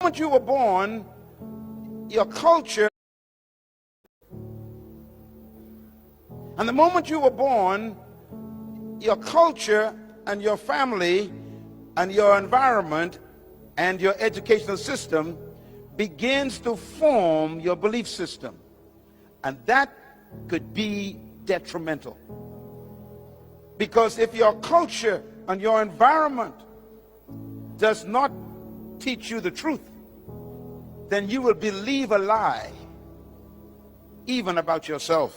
moment you were born, your culture, and the moment you were born, your culture and your family and your environment and your educational system begins to form your belief system. And that could be detrimental. Because if your culture and your environment does not teach you the truth, then you will believe a lie, even about yourself.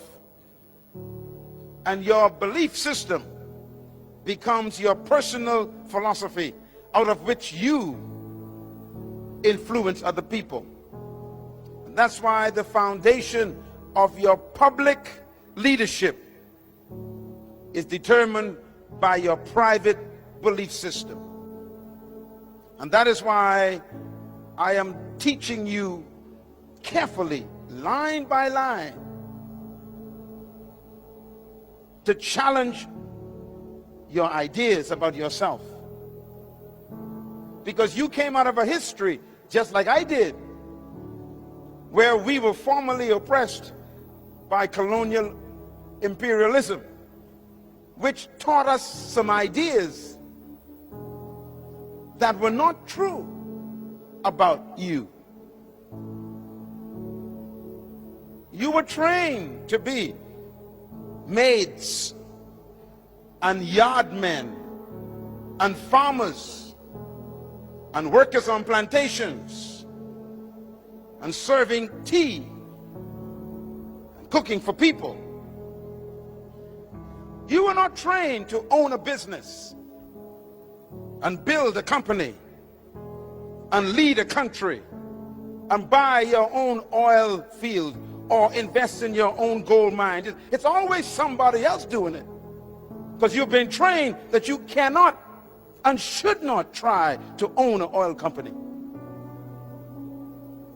And your belief system becomes your personal philosophy, out of which you influence other people. And that's why the foundation of your public leadership is determined by your private belief system. And that is why I am teaching you carefully, line by line, to challenge your ideas about yourself. Because you came out of a history, just like I did, where we were formerly oppressed by colonial imperialism, which taught us some ideas that were not true about you. You were trained to be maids and yardmen and farmers and workers on plantations and serving tea and cooking for people. You were not trained to own a business and build a company and lead a country and buy your own oil field or invest in your own gold mine. It's always somebody else doing it, because you've been trained that you cannot and should not try to own an oil company.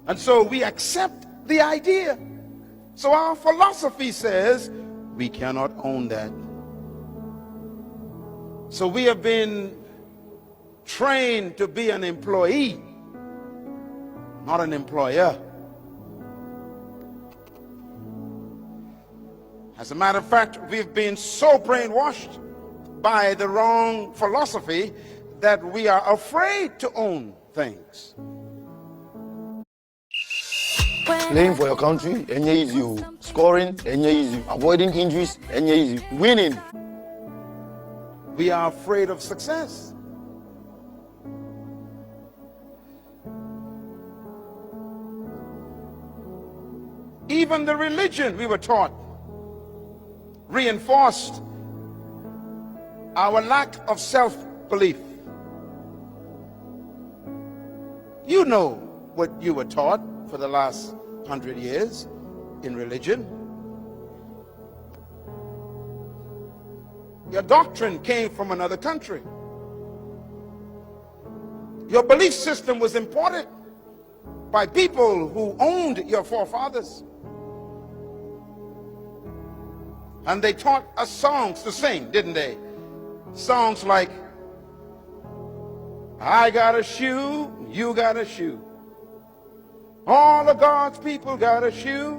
And so we accept the idea. So our philosophy says we cannot own that. So we have been trained to be an employee, not an employer. As a matter of fact, we've been so brainwashed by the wrong philosophy that we are afraid to own things. Playing for your country, easy. Scoring, easy. Avoiding injuries, easy. Winning. We are afraid of success. Even the religion we were taught reinforced our lack of self-belief. You know what you were taught for the last 100 years in religion. Your doctrine came from another country. Your belief system was imported by people who owned your forefathers. And they taught us songs to sing, didn't they? Songs like, I got a shoe, you got a shoe. All of God's people got a shoe.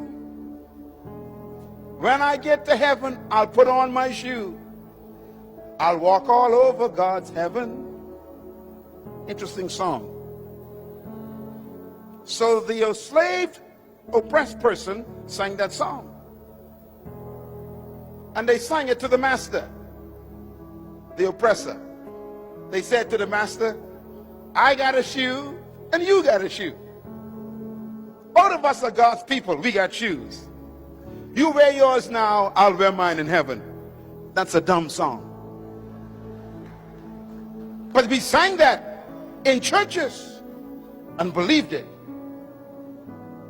When I get to heaven, I'll put on my shoe. I'll walk all over God's heaven. Interesting song. So the enslaved, oppressed person sang that song. And they sang it to the master, the oppressor. They said to the master, I got a shoe and you got a shoe. Both of us are God's people. We got shoes. You wear yours now, I'll wear mine in heaven. That's a dumb song. But we sang that in churches and believed it.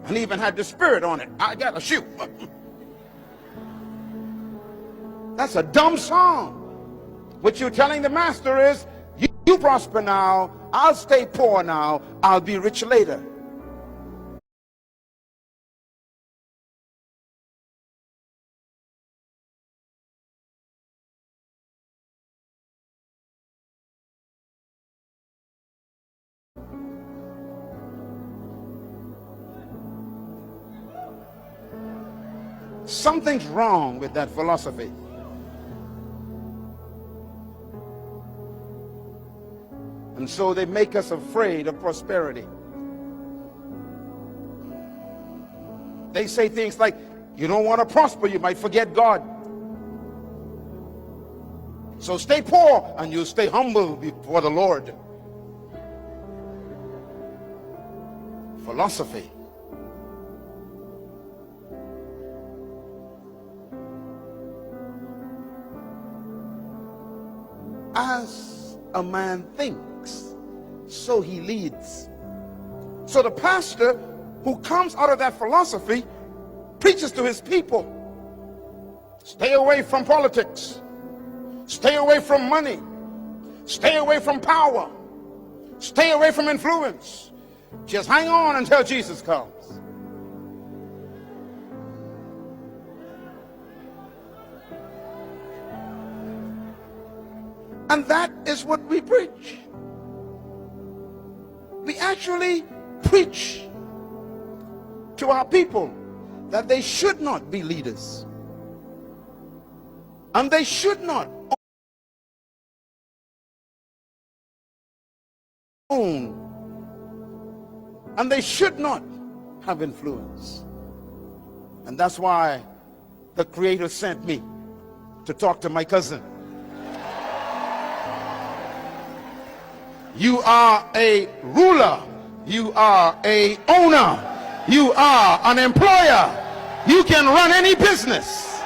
And even had the spirit on it. I got a shoe. That's a dumb song. What you're telling the master is, you prosper now, I'll stay poor now, I'll be rich later. something's wrong with that philosophy. And so they make us afraid of prosperity. They say things like, you don't want to prosper, you might forget God. So stay poor and you'll stay humble before the Lord. Philosophy. As a man thinks, so he leads. So the pastor who comes out of that philosophy preaches to his people, stay away from politics, stay away from money, stay away from power, stay away from influence. Just hang on until Jesus comes. And that is what we preach. We actually preach to our people that they should not be leaders. And they should not own. And they should not have influence. And that's why the Creator sent me to talk to my cousin. You are a ruler. You are a owner. You are an employer. You can run any business.